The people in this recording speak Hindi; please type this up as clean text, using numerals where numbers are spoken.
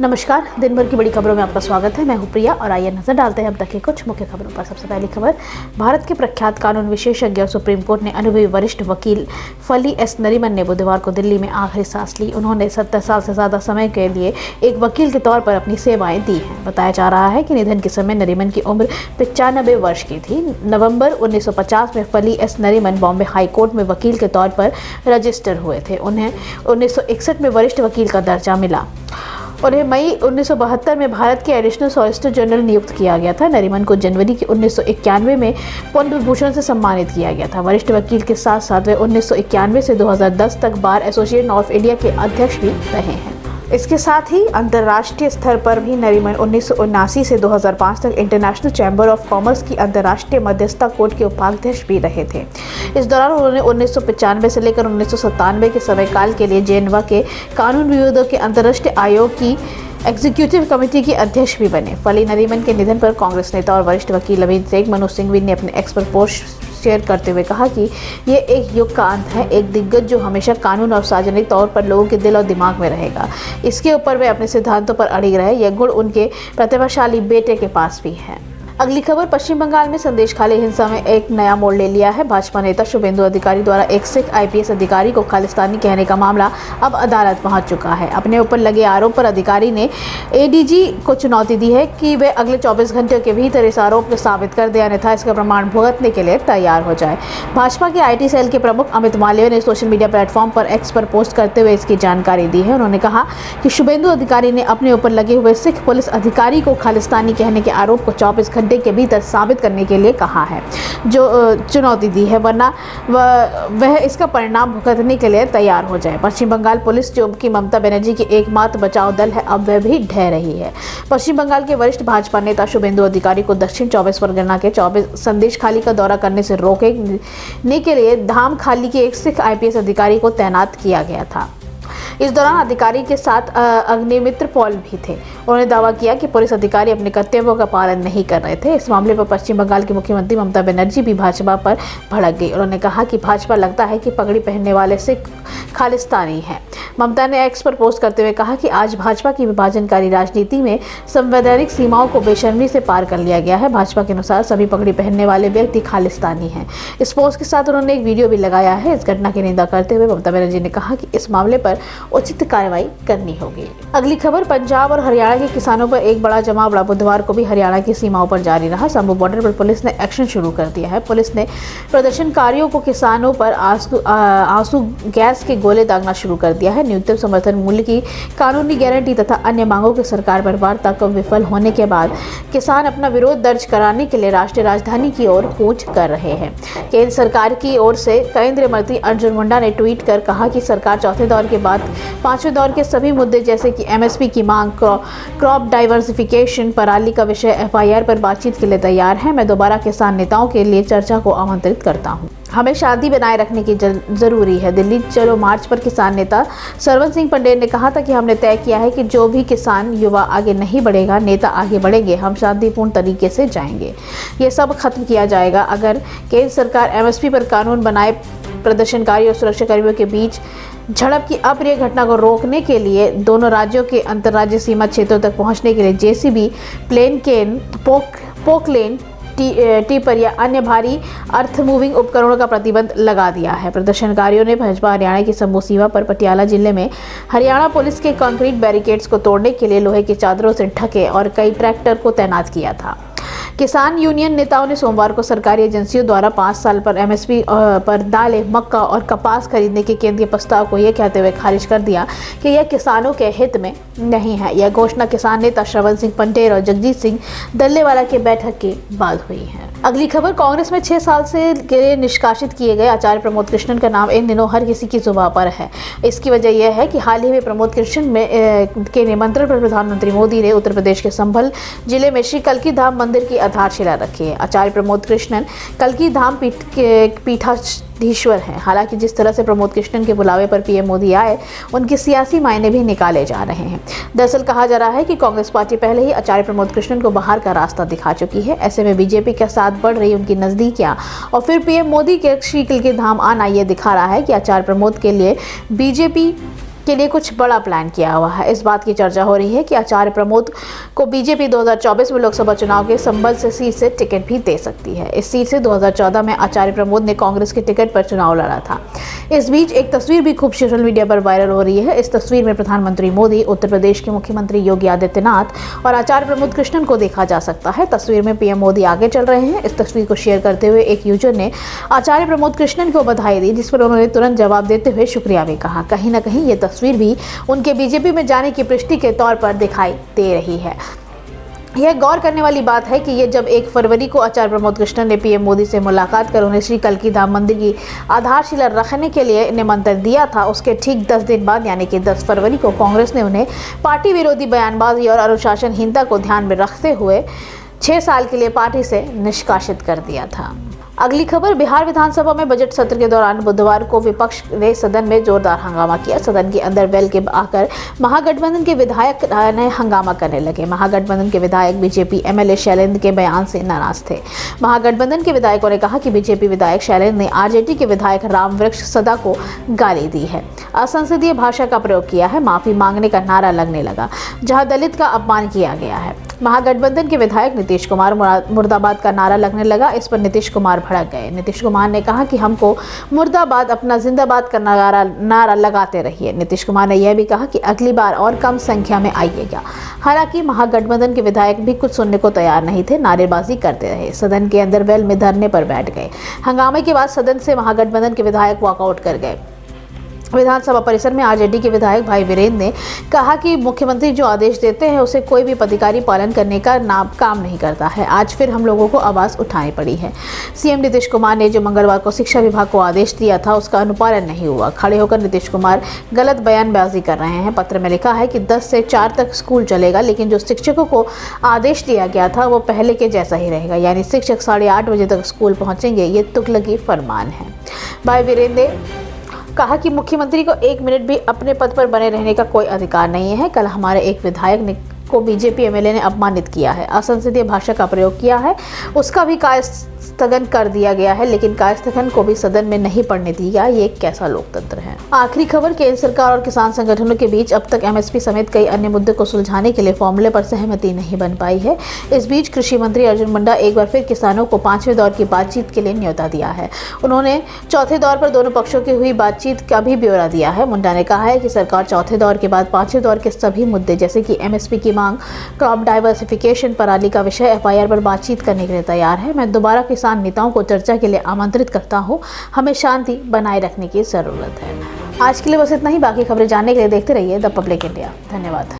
नमस्कार, दिन भर की बड़ी खबरों में आपका स्वागत है। मैं हूं प्रिया और आइए नजर डालते हैं अब तक की कुछ मुख्य खबरों पर। सबसे पहली खबर, भारत के प्रख्यात कानून विशेषज्ञ और सुप्रीम कोर्ट ने अनुभवी वरिष्ठ वकील फली एस नरीमन ने बुधवार को दिल्ली में आखिरी सांस ली। उन्होंने 70 साल से ज्यादा समय के लिए एक वकील के तौर पर अपनी सेवाएं दी हैं। बताया जा रहा है कि निधन के समय नरीमन की उम्र 95 वर्ष की थी। नवंबर 1950 में फली S Nariman Bombay high court में वकील के तौर पर रजिस्टर हुए थे। उन्हें 1961 में वरिष्ठ वकील का दर्जा मिला। उन्हें मई 1972 में भारत के एडिशनल सॉलिसिटर जनरल नियुक्त किया गया था। नरीमन को जनवरी के 1991 में पद्म विभूषण से सम्मानित किया गया था। वरिष्ठ वकील के साथ साथ वे 1991 से 2010 तक बार एसोसिएशन ऑफ इंडिया के अध्यक्ष भी रहे हैं। इसके साथ ही अंतर्राष्ट्रीय स्तर पर भी नरीमन 1979 से 2005 तक इंटरनेशनल चैम्बर ऑफ कॉमर्स की अंतर्राष्ट्रीय मध्यस्थता कोर्ट के उपाध्यक्ष भी रहे थे। इस दौरान उन्होंने 1995 से लेकर 1997 के समय काल के लिए जेनेवा के कानून विवादों के अंतर्राष्ट्रीय आयोग की एग्जीक्यूटिव कमेटी के अध्यक्ष भी बने। फली नरीमन के निधन पर कांग्रेस नेता और वरिष्ठ वकील अभिषेक मनु सिंघवी ने अपने एक्स पर पोस्ट शेयर करते हुए कहा कि ये एक युग का अंत है, एक दिग्गज जो हमेशा कानून और सार्वजनिक तौर पर लोगों के दिल और दिमाग में रहेगा। इसके ऊपर वे अपने सिद्धांतों पर अड़िग रहे। यह गुण उनके प्रतिभाशाली बेटे के पास भी है। अगली खबर, पश्चिम बंगाल में संदेशखाली हिंसा में एक नया मोड़ ले लिया है। भाजपा नेता शुभेंदु अधिकारी द्वारा एक सिख आईपीएस अधिकारी को खालिस्तानी कहने का मामला अब अदालत पहुंच चुका है। अपने ऊपर लगे आरोप पर अधिकारी ने एडीजी को चुनौती दी है कि वे अगले 24 घंटे के भीतर इस आरोप को साबित कर दे, अन्यथा इसका प्रमाण भुगतने के लिए तैयार हो जाए। भाजपा के आईटी सेल के प्रमुख अमित मालवीय ने सोशल मीडिया प्लेटफॉर्म पर एक्स पर पोस्ट करते हुए इसकी जानकारी दी है। उन्होंने कहा कि शुभेंदु अधिकारी ने अपने ऊपर लगे हुए सिख पुलिस अधिकारी को खालिस्तानी कहने के आरोप को 24 घंटे के भीतर साबित करने के लिए कहा है, जो चुनौती दी है, वरना वह इसका परिणाम भुगतने के लिए तैयार हो जाए। पश्चिम बंगाल पुलिस, जो कि ममता बनर्जी की एकमात्र बचाव दल है, अब वह भी ढह रही है। पश्चिम बंगाल के वरिष्ठ भाजपा नेता शुभेंदु अधिकारी को दक्षिण 24 परगना के 24 संदेशखाली का दौरा करने से रोकने के लिए धामखाली के एक सिख आईपीएस अधिकारी को तैनात किया गया था। इस दौरान अधिकारी के साथ अग्निमित्र पॉल भी थे। उन्होंने दावा किया कि पुलिस अधिकारी अपने कर्तव्यों का पालन नहीं कर रहे थे। इस मामले पर पश्चिम बंगाल की मुख्यमंत्री ममता बनर्जी भी भाजपा पर भड़क गई। उन्होंने कहा कि भाजपा लगता है कि पगड़ी पहनने वाले सिख खालिस्तानी हैं। ममता ने एक्स पर पोस्ट करते हुए कहा कि आज भाजपा की विभाजनकारी राजनीति में संवैधानिक सीमाओं को बेशर्मी से पार कर लिया गया है। भाजपा के अनुसार सभी पगड़ी पहनने वाले व्यक्ति खालिस्तानी हैं। इस पोस्ट के साथ उन्होंने एक वीडियो भी लगाया है। इस घटना की निंदा करते हुए ममता बनर्जी ने कहा कि इस मामले पर उचित कार्रवाई करनी होगी। अगली खबर, पंजाब और हरियाणा के किसानों पर एक बड़ा जमावड़ा बुधवार को भी हरियाणा की सीमाओं पर जारी रहा। संभू बॉर्डर पर पुलिस ने एक्शन शुरू कर दिया है। पुलिस ने प्रदर्शनकारियों को किसानों पर आंसू गैस के गोले दागना शुरू कर दिया है। न्यूनतम समर्थन मूल्य की कानूनी गारंटी तथा अन्य मांगों के सरकार पर वार्ता को विफल होने के बाद किसान अपना विरोध दर्ज कराने के लिए राष्ट्रीय राजधानी की ओर कूच कर रहे हैं। केंद्र सरकार की ओर से केंद्रीय मंत्री अर्जुन मुंडा ने ट्वीट कर कहा कि सरकार चौथे दौर के बाद पांचवें दौर के सभी मुद्दे जैसे कि एमएसपी की मांग, क्रॉप डाइवर्सिफिकेशन, पराली का विषय, एफआईआर पर बातचीत के लिए तैयार है। मैं दोबारा किसान नेताओं के लिए चर्चा को आमंत्रित करता हूं। हमें शांति बनाए रखने की जरूरी है। दिल्ली चलो मार्च पर किसान नेता सरवन सिंह पटेल ने कहा था कि हमने तय किया है कि जो भी किसान युवा आगे नहीं बढ़ेगा, नेता आगे बढ़ेंगे, हम शांतिपूर्ण तरीके से जाएंगे। ये सब खत्म किया जाएगा अगर केंद्र सरकार एमएसपी पर कानून बनाए। प्रदर्शनकारी और सुरक्षा कर्मियों के बीच झड़प की अप्रिय घटना को रोकने के लिए दोनों राज्यों के अंतर्राज्यीय सीमा क्षेत्रों तक पहुंचने के लिए जेसीबी, प्लेन केन, पोकलेन, टीपर या अन्य भारी अर्थ मूविंग उपकरणों का प्रतिबंध लगा दिया है। प्रदर्शनकारियों ने भाजपा हरियाणा की संभू सीमा पर पटियाला जिले में हरियाणा पुलिस के कंक्रीट बैरिकेड्स को तोड़ने के लिए लोहे की चादरों से ढके और कई ट्रैक्टर को तैनात किया था। किसान यूनियन नेताओं ने सोमवार को सरकारी एजेंसियों द्वारा 5 साल पर एमएसपी पर दालें, मक्का और कपास खरीदने के केंद्रीय प्रस्ताव को यह कहते हुए खारिज कर दिया कि यह किसानों के हित में नहीं है। यह घोषणा किसान नेता श्रवण सिंह पटेल और जगजीत सिंह दल्लेवाला की बैठक के बाद हुई है। अगली खबर, कांग्रेस में 6 साल से के लिए निष्कासित किए गए आचार्य प्रमोद कृष्णन का नाम इन दिनों हर किसी की जुबान पर है। इसकी वजह यह है कि हाल ही में प्रमोद कृष्णन के निमंत्रण पर प्रधानमंत्री मोदी ने उत्तर प्रदेश के संभल जिले में श्री कल्की धाम मंदिर की आधारशिला रखी है। आचार्य प्रमोद कृष्णन कल्की धाम पीठाधीश्वर हैं। हालांकि जिस तरह से प्रमोद कृष्णन के बुलावे पर पीएम मोदी आए, उनके सियासी मायने भी निकाले जा रहे हैं। दरअसल कहा जा रहा है कि कांग्रेस पार्टी पहले ही आचार्य प्रमोद कृष्णन को बाहर का रास्ता दिखा चुकी है। ऐसे में बीजेपी के साथ बढ़ रही उनकी नजदीकियां और फिर पीएम मोदी के श्री कल्की धाम आना यह दिखा रहा है कि आचार्य प्रमोद के लिए बीजेपी के लिए कुछ बड़ा प्लान किया हुआ है। इस बात की चर्चा हो रही है कि आचार्य प्रमोद को बीजेपी 2024 में लोकसभा चुनाव के संबंध सीट से टिकट भी दे सकती है। इस सीट से 2014 में आचार्य प्रमोद ने कांग्रेस के टिकट पर चुनाव लड़ा था। इस बीच एक तस्वीर भी खूब सोशल मीडिया पर वायरल हो रही है। इस तस्वीर में प्रधानमंत्री मोदी, उत्तर प्रदेश के मुख्यमंत्री योगी आदित्यनाथ और आचार्य प्रमोद कृष्णन को देखा जा सकता है। तस्वीर में पीएम मोदी आगे चल रहे हैं। इस तस्वीर को शेयर करते हुए एक यूजर ने आचार्य प्रमोद कृष्णन को बधाई दी, जिस पर उन्होंने तुरंत जवाब देते हुए शुक्रिया भी कहा। कहीं न कहीं ये तस्वीर भी उनके बीजेपी में जाने की पुष्टि के तौर पर दिखाई दे रही है। यह गौर करने वाली बात है कि ये जब 1 फरवरी को आचार्य प्रमोद कृष्णन ने पीएम मोदी से मुलाकात कर उन्हें श्री कल्की धाम मंदिर की आधारशिला रखने के लिए निमंत्रण दिया था, उसके ठीक 10 दिन बाद यानी कि 10 फरवरी को कांग्रेस ने उन्हें पार्टी विरोधी बयानबाजी और अनुशासनहीनता को ध्यान में रखते हुए 6 साल के लिए पार्टी से निष्कासित कर दिया था। अगली खबर, बिहार विधानसभा में बजट सत्र के दौरान बुधवार को विपक्ष ने सदन में जोरदार हंगामा किया। सदन के अंदर वेल के आकर महागठबंधन के विधायक ने हंगामा करने लगे। महागठबंधन के विधायक बीजेपी एमएलए शैलेंद्र के बयान से नाराज थे। महागठबंधन के विधायकों ने कहा कि बीजेपी विधायक शैलेंद्र ने आरजेडी के विधायक रामवृक्ष सदा को गाली दी है, असंसदीय भाषा का प्रयोग किया है, माफी मांगने का नारा लगने लगा, जहां दलित का अपमान किया गया है। महागठबंधन के विधायक नीतीश कुमार मुर्दाबाद का नारा लगने लगा। इस पर नीतीश कुमार भड़क गए। नीतीश कुमार ने कहा कि हमको मुर्दाबाद अपना जिंदाबाद का नारा लगाते रहिए। नीतीश कुमार ने यह भी कहा कि अगली बार और कम संख्या में आइएगा। हालांकि महागठबंधन के विधायक भी कुछ सुनने को तैयार नहीं थे, नारेबाजी करते रहे। सदन के अंदर वेल में धरने पर बैठ गए। हंगामे के बाद सदन से महागठबंधन के विधायक वॉकआउट कर गए। विधानसभा परिसर में आरजेडी के विधायक भाई वीरेंद्र ने कहा कि मुख्यमंत्री जो आदेश देते हैं उसे कोई भी पदाधिकारी पालन करने का काम नहीं करता है। आज फिर हम लोगों को आवाज़ उठानी पड़ी है। सीएम नीतीश कुमार ने जो मंगलवार को शिक्षा विभाग को आदेश दिया था उसका अनुपालन नहीं हुआ। खड़े होकर नीतीश कुमार गलत बयानबाजी कर रहे हैं। पत्र में लिखा है कि 10 से 4 तक स्कूल चलेगा, लेकिन जो शिक्षकों को आदेश दिया गया था वो पहले के जैसा ही रहेगा, यानी शिक्षक 8:30 बजे तक स्कूल पहुँचेंगे। ये तुगलकी फरमान है। भाई वीरेंद्र ने कहा कि मुख्यमंत्री को 1 मिनट भी अपने पद पर बने रहने का कोई अधिकार नहीं है। कल हमारे एक विधायक को बीजेपी एमएलए ने अपमानित किया है, असंसदीय भाषा का प्रयोग किया है, उसका भी स्थगन कर दिया गया है, लेकिन कार्यस्थगन को भी सदन में नहीं पढ़ने दिया। ये कैसा लोकतंत्र है। आखिरी खबर, केंद्र सरकार और किसान संगठनों के बीच अब तक एमएसपी समेत कई अन्य मुद्दों को सुलझाने के लिए फॉर्मूले पर सहमति नहीं बन पाई है। इस बीच कृषि मंत्री अर्जुन मुंडा एक बार फिर किसानों को 5वें दौर की बातचीत के लिए न्योता दिया है। उन्होंने चौथे दौर पर दोनों पक्षों की हुई बातचीत का भी ब्यौरा दिया है। मुंडा ने कहा है कि सरकार चौथे दौर के बाद 5वें दौर के सभी मुद्दे जैसे कि एमएसपी की मांग, क्रॉप डाइवर्सिफिकेशन, पराली का विषय, एफआईआर पर बातचीत करने के लिए तैयार है। मैं दोबारा किसान नेताओं को चर्चा के लिए आमंत्रित करता हूं। हमें शांति बनाए रखने की जरूरत है। आज के लिए बस इतना ही। बाकी खबरें जानने के लिए देखते रहिए द पब्लिक इंडिया। धन्यवाद।